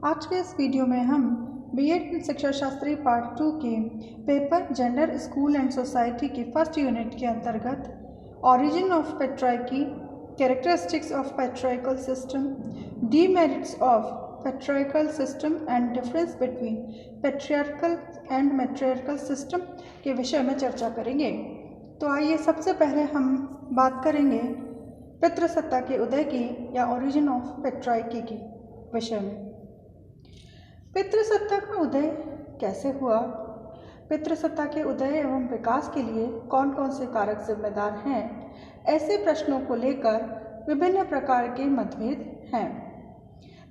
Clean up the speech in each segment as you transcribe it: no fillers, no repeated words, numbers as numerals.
आज के इस वीडियो में हम बीएड शिक्षा शास्त्री पार्ट 2 के paper gender school and society की फर्स्ट यूनिट के अंतर्गत origin of patriarchy, characteristics of patriarchal system, demerits of patriarchal system and difference between patriarchal and matriarchal system के विषय में चर्चा करेंगे। तो आइए सबसे पहले हम बात करेंगे पितृसत्ता के उदय की या ओरिजिन ऑफ पेट्रार्की की विषय में। पितृसत्ता का उदय कैसे हुआ? पितृसत्ता के उदय एवं विकास के लिए कौन कौन से कारक जिम्मेदार हैं? ऐसे प्रश्नों को लेकर विभिन्न प्रकार के मतभेद हैं।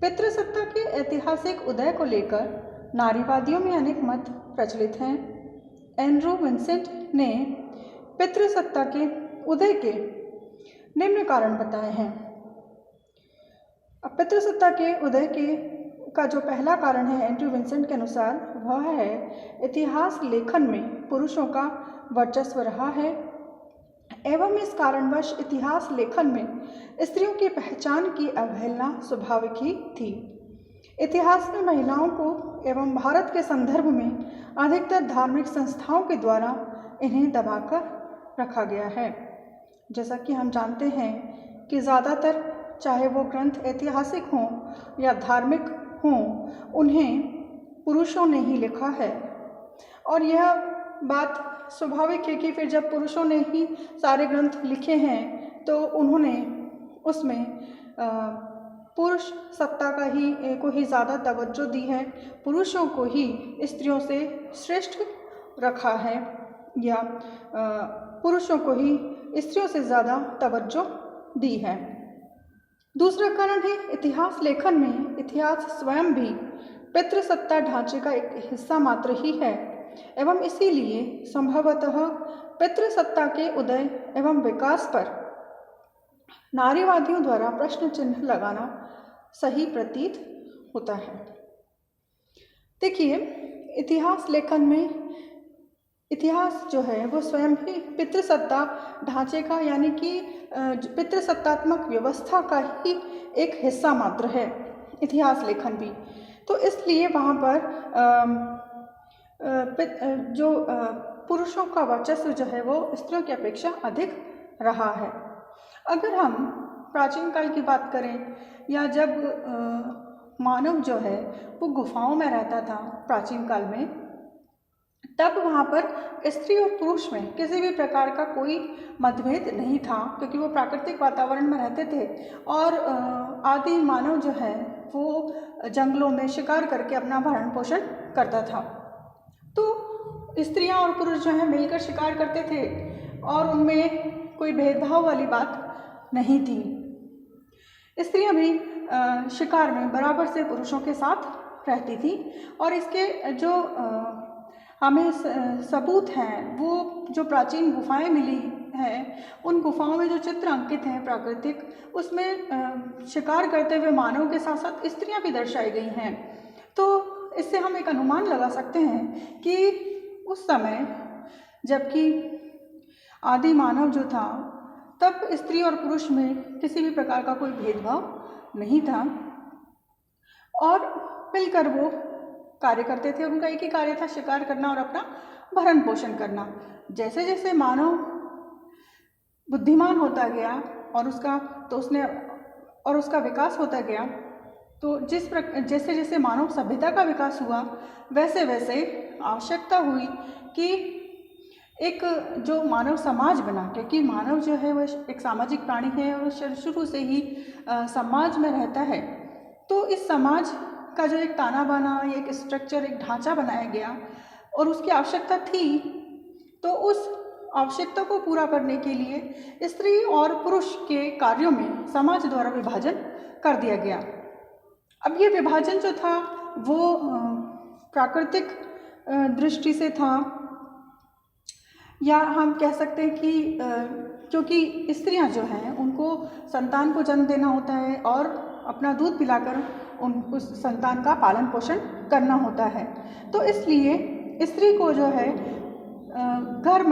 पितृसत्ता के ऐतिहासिक उदय को लेकर नारीवादियों में अनेक मत प्रचलित हैं। एंड्रू विंसेंट ने पितृसत्ता के उदय के निम्न कारण बताए हैं। पितृसत्ता के उदय का जो पहला कारण है एंड्रू विंसेंट के अनुसार वह है इतिहास लेखन में पुरुषों का वर्चस्व रहा है एवं इस कारणवश इतिहास लेखन में स्त्रियों की पहचान की अवहेलना स्वाभाविक ही थी। इतिहास में महिलाओं को एवं भारत के संदर्भ में अधिकतर धार्मिक संस्थाओं के द्वारा इन्हें दबाकर रखा गया है। जैसा कि हम जानते हैं कि ज़्यादातर चाहे वो ग्रंथ ऐतिहासिक हों या धार्मिक हों, उन्हें पुरुषों ने ही लिखा है और यह बात स्वाभाविक है कि फिर जब पुरुषों ने ही सारे ग्रंथ लिखे हैं तो उन्होंने उसमें पुरुष सत्ता को ही ज़्यादा तवज्जो दी है, पुरुषों को ही स्त्रियों से श्रेष्ठ रखा है या पुरुषों को ही स्त्रियों से ज़्यादा तवज्जो दी है। दूसरा कारण है इतिहास लेखन में इतिहास स्वयं भी पितृसत्ता ढांचे का एक हिस्सा मात्र ही है एवं इसीलिए संभवतः पितृसत्ता के उदय एवं विकास पर नारीवादियों द्वारा प्रश्न चिन्ह लगाना सही प्रतीत होता है। देखिए, इतिहास लेखन में इतिहास जो है वो स्वयं ही पितृसत्ता ढांचे का यानी कि पितृसत्तात्मक व्यवस्था का ही एक हिस्सा मात्र है इतिहास लेखन भी। तो इसलिए वहाँ पर जो पुरुषों का वर्चस्व जो है वो स्त्रियों की अपेक्षा अधिक रहा है। अगर हम प्राचीन काल की बात करें या जब मानव जो है वो गुफाओं में रहता था प्राचीन काल में, तब वहाँ पर स्त्री और पुरुष में किसी भी प्रकार का कोई मतभेद नहीं था क्योंकि वो प्राकृतिक वातावरण में रहते थे और आदि मानव जो है वो जंगलों में शिकार करके अपना भरण पोषण करता था। तो स्त्रियां और पुरुष जो है मिलकर शिकार करते थे और उनमें कोई भेदभाव वाली बात नहीं थी। स्त्रियां भी शिकार में बराबर से पुरुषों के साथ रहती थी और इसके जो हमें सबूत हैं वो जो प्राचीन गुफाएं मिली हैं, उन गुफाओं में जो चित्र अंकित हैं प्राकृतिक, उसमें शिकार करते हुए मानव के साथ साथ स्त्रियां भी दर्शाई गई हैं। तो इससे हम एक अनुमान लगा सकते हैं कि उस समय जबकि आदि मानव जो था तब स्त्री और पुरुष में किसी भी प्रकार का कोई भेदभाव नहीं था और मिलकर वो कार्य करते थे। उनका एक ही कार्य था, शिकार करना और अपना भरण पोषण करना। जैसे जैसे मानव बुद्धिमान होता गया और उसका विकास होता गया, तो जैसे जैसे मानव सभ्यता का विकास हुआ वैसे वैसे आवश्यकता हुई कि एक जो मानव समाज बना, क्योंकि मानव जो है वह एक सामाजिक प्राणी है और शुरू से ही समाज में रहता है। तो इस समाज का जो एक ताना बाना, एक स्ट्रक्चर, एक ढांचा बनाया गया और उसकी आवश्यकता थी, तो उस आवश्यकता को पूरा करने के लिए स्त्री और पुरुष के कार्यों में समाज द्वारा विभाजन कर दिया गया। अब ये विभाजन जो था वो प्राकृतिक दृष्टि से था या हम कह सकते हैं कि क्योंकि स्त्रियां जो हैं उनको संतान को जन्म देना होता है और अपना दूध पिलाकर उस संतान का पालन पोषण करना होता है। तो इसलिए स्त्री को जो है घर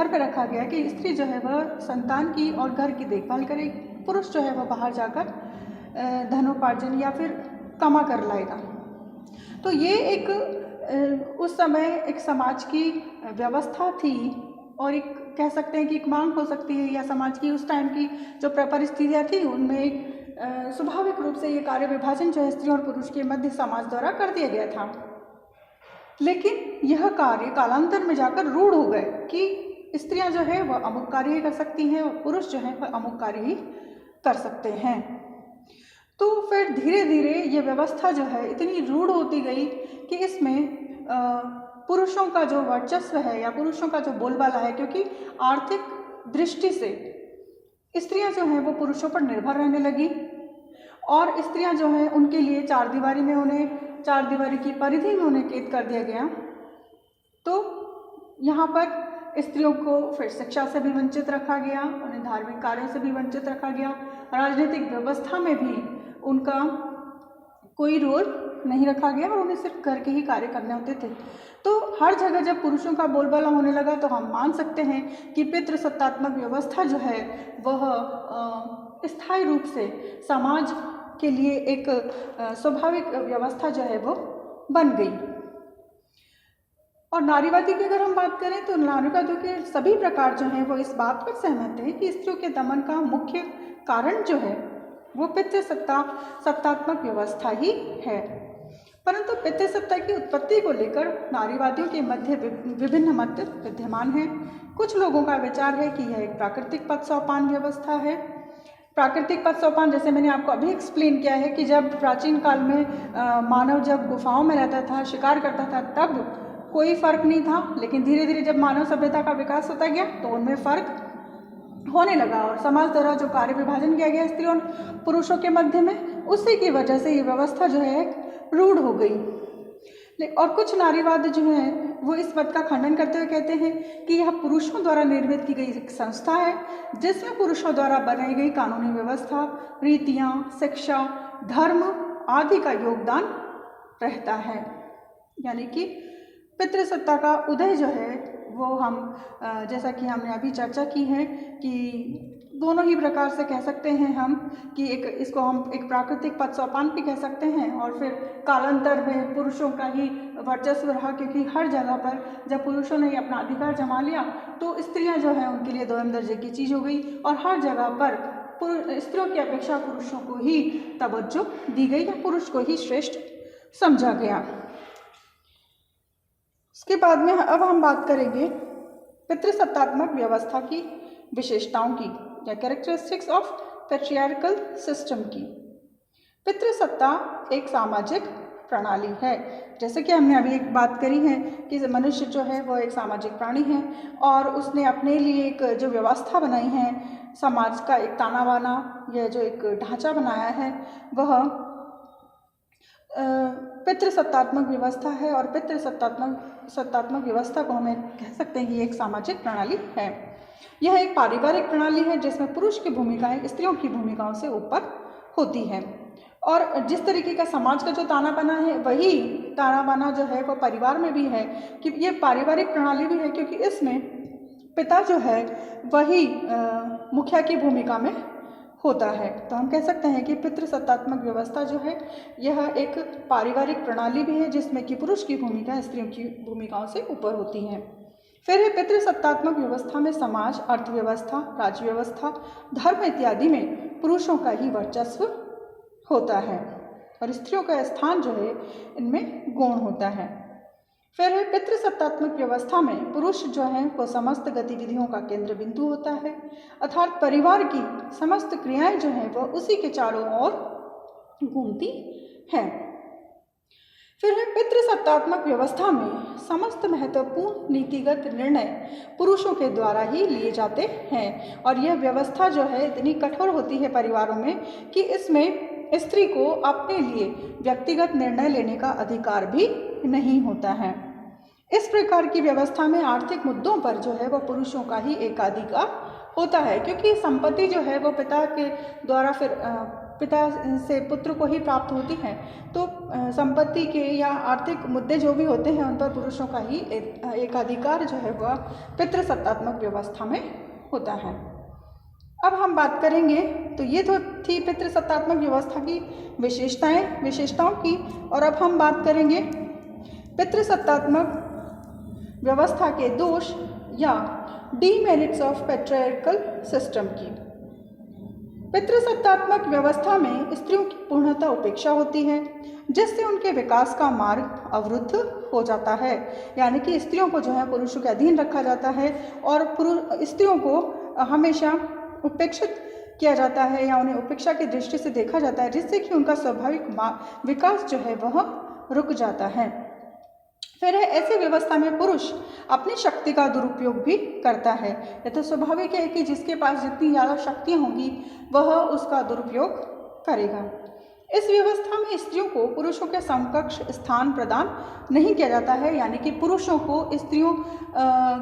पे रखा गया कि स्त्री जो है वह संतान की और घर की देखभाल करे, पुरुष जो है वह बाहर जाकर धनोपार्जन या फिर कमा कर लाएगा। तो ये एक उस समय एक समाज की व्यवस्था थी और एक कह सकते हैं कि एक मांग हो सकती है, या समाज की उस टाइम की जो परिस्थितियाँ थी उनमें एक स्वाभाविक रूप से ये कार्य विभाजन जो है स्त्री और पुरुष के मध्य समाज द्वारा कर दिया गया था। लेकिन यह कार्य कालांतर में जाकर रूढ़ हो गए कि स्त्रियां जो है वह अमुक कार्य ही कर सकती हैं और पुरुष जो है वह अमुक कार्य ही कर सकते हैं। तो फिर धीरे धीरे ये व्यवस्था जो है इतनी रूढ़ होती गई कि इसमें पुरुषों का जो वर्चस्व है या पुरुषों का जो बोलबाला है, क्योंकि आर्थिक दृष्टि से स्त्रियां जो हैं वो पुरुषों पर निर्भर रहने लगी और स्त्रियां जो हैं उनके लिए चार दीवारी की परिधि में उन्हें कैद कर दिया गया। तो यहाँ पर स्त्रियों को फिर शिक्षा से भी वंचित रखा गया, उन्हें धार्मिक कार्यों से भी वंचित रखा गया, राजनीतिक व्यवस्था में भी उनका कोई रोल नहीं रखा गया और उन्हें सिर्फ घर के ही कार्य करने होते थे। तो हर जगह जब पुरुषों का बोलबाला होने लगा तो हम मान सकते हैं कि पितृसत्तात्मक व्यवस्था जो है वह स्थायी रूप से समाज के लिए एक स्वाभाविक व्यवस्था जो है वो बन गई। और नारीवादी की अगर हम बात करें तो नारीवादियों के सभी प्रकार जो हैं वो इस बात पर सहमत हैं कि स्त्रियों के दमन का मुख्य कारण जो है वो पितृसत्तात्मक व्यवस्था ही है। परंतु पितृसत्ता की उत्पत्ति को लेकर नारीवादियों के मध्य विभिन्न मत विद्यमान हैं। कुछ लोगों का विचार है कि यह एक प्राकृतिक पद सोपान व्यवस्था है। प्राकृतिक पद सोपान जैसे मैंने आपको अभी एक्सप्लेन किया है कि जब प्राचीन काल में मानव जब गुफाओं में रहता था, शिकार करता था, तब कोई फर्क नहीं था, लेकिन धीरे धीरे जब मानव सभ्यता का विकास होता गया तो उनमें फर्क होने लगा और समाज द्वारा जो कार्य विभाजन किया गया स्त्रियों और पुरुषों के मध्य में, उसी की वजह से ये व्यवस्था जो है रूढ़ हो गई। और कुछ नारीवाद जो है वो इस मत का खंडन करते हुए कहते हैं कि यह पुरुषों द्वारा निर्मित की गई एक संस्था है जिसमें पुरुषों द्वारा बनाई गई कानूनी व्यवस्था, रीतियाँ, शिक्षा, धर्म आदि का योगदान रहता है। यानी कि पितृसत्ता का उदय जो है वो हम जैसा कि हमने अभी चर्चा की है कि दोनों ही प्रकार से कह सकते हैं हम कि इसको हम एक प्राकृतिक पद सोपान भी कह सकते हैं और फिर कालांतर में पुरुषों का ही वर्चस्व रहा, क्योंकि हर जगह पर जब पुरुषों ने अपना अधिकार जमा लिया तो स्त्रियां जो हैं उनके लिए दोयम दर्जे की चीज़ हो गई और हर जगह पर स्त्रियों की अपेक्षा पुरुषों को ही तवज्जो दी गई या पुरुष को ही श्रेष्ठ समझा गया। उसके बाद में अब हम बात करेंगे पितृसत्तात्मक व्यवस्था की विशेषताओं की या कैरेक्टरिस्टिक्स ऑफ पैट्रियार्कल सिस्टम की। पितृसत्ता एक सामाजिक प्रणाली है। जैसे कि हमने अभी एक बात करी है कि मनुष्य जो है वो एक सामाजिक प्राणी है और उसने अपने लिए एक जो व्यवस्था बनाई है, समाज का एक ताना बाना या जो एक ढांचा बनाया है वह पितृसत्तात्मक व्यवस्था है और पितृसत्तात्मक व्यवस्था को हमें कह सकते हैं कि एक सामाजिक प्रणाली है। यह एक पारिवारिक प्रणाली है जिसमें पुरुष की भूमिकाएं स्त्रियों की भूमिकाओं से ऊपर होती है और जिस तरीके का समाज का जो ताना बाना है वही ताना बाना जो है वो परिवार में भी है कि ये पारिवारिक प्रणाली भी है, क्योंकि इसमें पिता जो है वही मुखिया की भूमिका में होता है। तो हम कह सकते हैं कि पितृसत्तात्मक व्यवस्था जो है यह एक पारिवारिक प्रणाली भी है जिसमें कि पुरुष की भूमिका स्त्रियों की भूमिकाओं से ऊपर होती है। फिर है पितृसत्तात्मक व्यवस्था में समाज, अर्थव्यवस्था, राज्य व्यवस्था, धर्म इत्यादि में पुरुषों का ही वर्चस्व होता है और स्त्रियों का स्थान जो है इनमें गौण होता है। फिर है पितृसत्तात्मक व्यवस्था में पुरुष जो है वो समस्त गतिविधियों का केंद्र बिंदु होता है, अर्थात परिवार की समस्त क्रियाएं जो हैं वो उसी के चारों ओर घूमती हैं। फिर है पितृसत्तात्मक व्यवस्था में समस्त महत्वपूर्ण नीतिगत निर्णय पुरुषों के द्वारा ही लिए जाते हैं और यह व्यवस्था जो है इतनी कठोर होती है परिवारों में कि इसमें स्त्री को अपने लिए व्यक्तिगत निर्णय लेने का अधिकार भी नहीं होता है। इस प्रकार की व्यवस्था में आर्थिक मुद्दों पर जो है वो पुरुषों का ही एकाधिकार होता है, क्योंकि संपत्ति जो है वो पिता के द्वारा फिर पिता से पुत्र को ही प्राप्त होती है। तो संपत्ति के या आर्थिक मुद्दे जो भी होते हैं उन पर पुरुषों का ही एकाधिकार जो है वह पितृसत्तात्मक व्यवस्था में होता है। अब हम बात करेंगे तो ये तो थी पितृसत्तात्मक व्यवस्था की विशेषताओं की। और अब हम बात करेंगे पितृसत्तात्मक व्यवस्था के दोष या डीमेरिट्स ऑफ पैट्रियार्कल सिस्टम की। पितृसत्तात्मक व्यवस्था में स्त्रियों की पूर्णतः उपेक्षा होती है, जिससे उनके विकास का मार्ग अवरुद्ध हो जाता है। यानी कि स्त्रियों को जो है पुरुषों के अधीन रखा जाता है और स्त्रियों को हमेशा उपेक्षित किया जाता है या उन्हें उपेक्षा की दृष्टि से देखा जाता है, जिससे कि उनका स्वाभाविक विकास जो है वह रुक जाता है। फिर है ऐसी व्यवस्था में पुरुष अपनी शक्ति का दुरुपयोग भी करता है। यह तो स्वाभाविक है कि जिसके पास जितनी ज़्यादा शक्तियाँ होंगी वह उसका दुरुपयोग करेगा। इस व्यवस्था में स्त्रियों को पुरुषों के समकक्ष स्थान प्रदान नहीं किया जाता है, यानी कि पुरुषों को स्त्रियों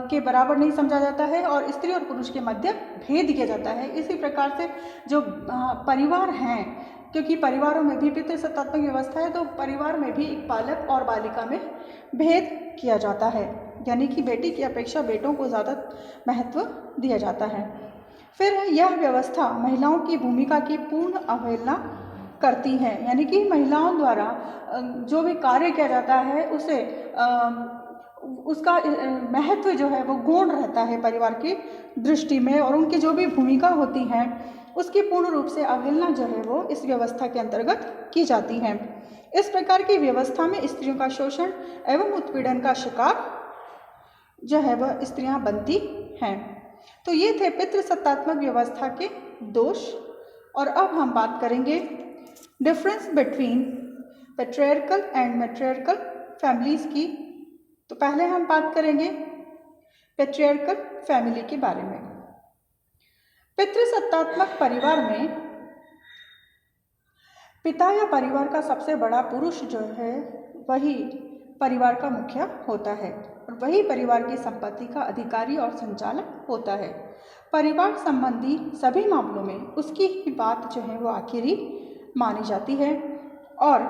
के बराबर नहीं समझा जाता है और स्त्री और पुरुष के मध्य भेद किया जाता है। इसी प्रकार से जो परिवार हैं, क्योंकि परिवारों में भी पितृसत्तात्मक व्यवस्था है, तो परिवार में भी एक बालक और बालिका में भेद किया जाता है, यानी कि बेटी की अपेक्षा बेटों को ज़्यादा महत्व दिया जाता है। फिर यह व्यवस्था महिलाओं की भूमिका की पूर्ण अवहेलना करती है, यानी कि महिलाओं द्वारा जो भी कार्य किया जाता है उसे उसका महत्व जो है वो गौण रहता है परिवार की दृष्टि में, और उनकी जो भी भूमिका होती है उसकी पूर्ण रूप से अवहेलना जो है वो इस व्यवस्था के अंतर्गत की जाती है। इस प्रकार की व्यवस्था में स्त्रियों का शोषण एवं उत्पीड़न का शिकार जो है वह स्त्रियां बनती हैं। तो ये थे पितृसत्तात्मक व्यवस्था के दोष। और अब हम बात करेंगे difference between patriarchal and matriarchal families की। तो पहले हम बात करेंगे पैट्रियार्कल फैमिली के बारे में। पितृसत्तात्मक परिवार में पिता या परिवार का सबसे बड़ा पुरुष जो है वही परिवार का मुखिया होता है और वही परिवार की संपत्ति का अधिकारी और संचालक होता है। परिवार संबंधी सभी मामलों में उसकी ही बात जो है वो आखिरी मानी जाती है और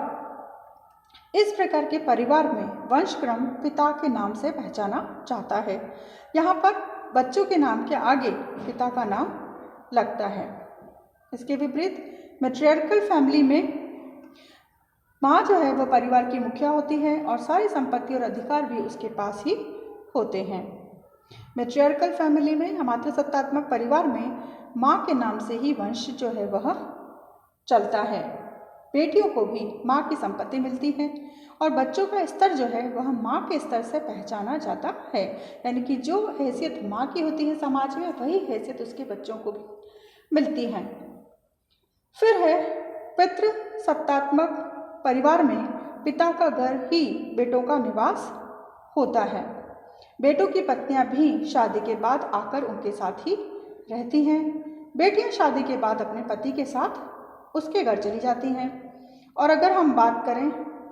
इस प्रकार के परिवार में वंशक्रम पिता के नाम से पहचाना जाता है। यहाँ पर बच्चों के नाम के आगे पिता का नाम लगता है। इसके विपरीत मैट्रियार्कल फैमिली में माँ जो है वह परिवार की मुखिया होती है और सारी संपत्ति और अधिकार भी उसके पास ही होते हैं। मैट्रियार्कल फैमिली में या मातृसत्तात्मक परिवार में माँ के नाम से ही वंश जो है वह चलता है। बेटियों को भी माँ की संपत्ति मिलती है और बच्चों का स्तर जो है वह माँ के स्तर से पहचाना जाता है, यानी कि जो हैसियत माँ की होती है समाज में वही हैसियत उसके बच्चों को भी मिलती है। फिर है पितृसत्तात्मक परिवार में पिता का घर ही बेटों का निवास होता है। बेटों की पत्नियां भी शादी के बाद आकर उनके साथ ही रहती हैं। बेटियां शादी के बाद अपने पति के साथ उसके घर चली जाती हैं। और अगर हम बात करें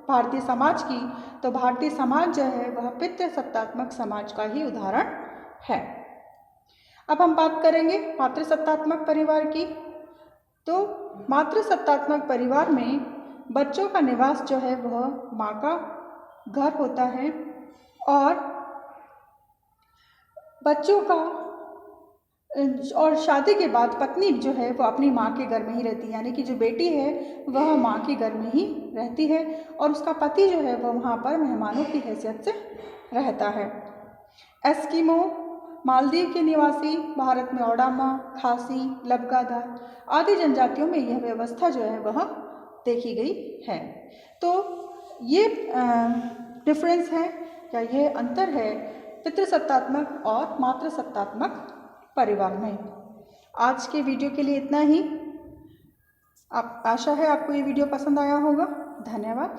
भारतीय समाज की, तो भारतीय समाज जो है वह पितृसत्तात्मक समाज का ही उदाहरण है। अब हम बात करेंगे मातृसत्तात्मक परिवार की। तो मातृसत्तात्मक परिवार में बच्चों का निवास जो है वह माँ का घर होता है और बच्चों का और शादी के बाद पत्नी जो है वो अपनी माँ के घर में ही रहती है, यानी कि जो बेटी है वह माँ के घर में ही रहती है और उसका पति जो है वह वहाँ पर मेहमानों की हैसियत से रहता है। एस्किमो, मालदीव के निवासी, भारत में ओडामा, खासी, लबगादार आदि जनजातियों में यह व्यवस्था जो है वह देखी गई है। तो ये डिफरेंस है या ये अंतर है पितृसत्तात्मक और मातृसत्तात्मक परिवार में। आज के वीडियो के लिए इतना ही। आशा है आपको ये वीडियो पसंद आया होगा। धन्यवाद।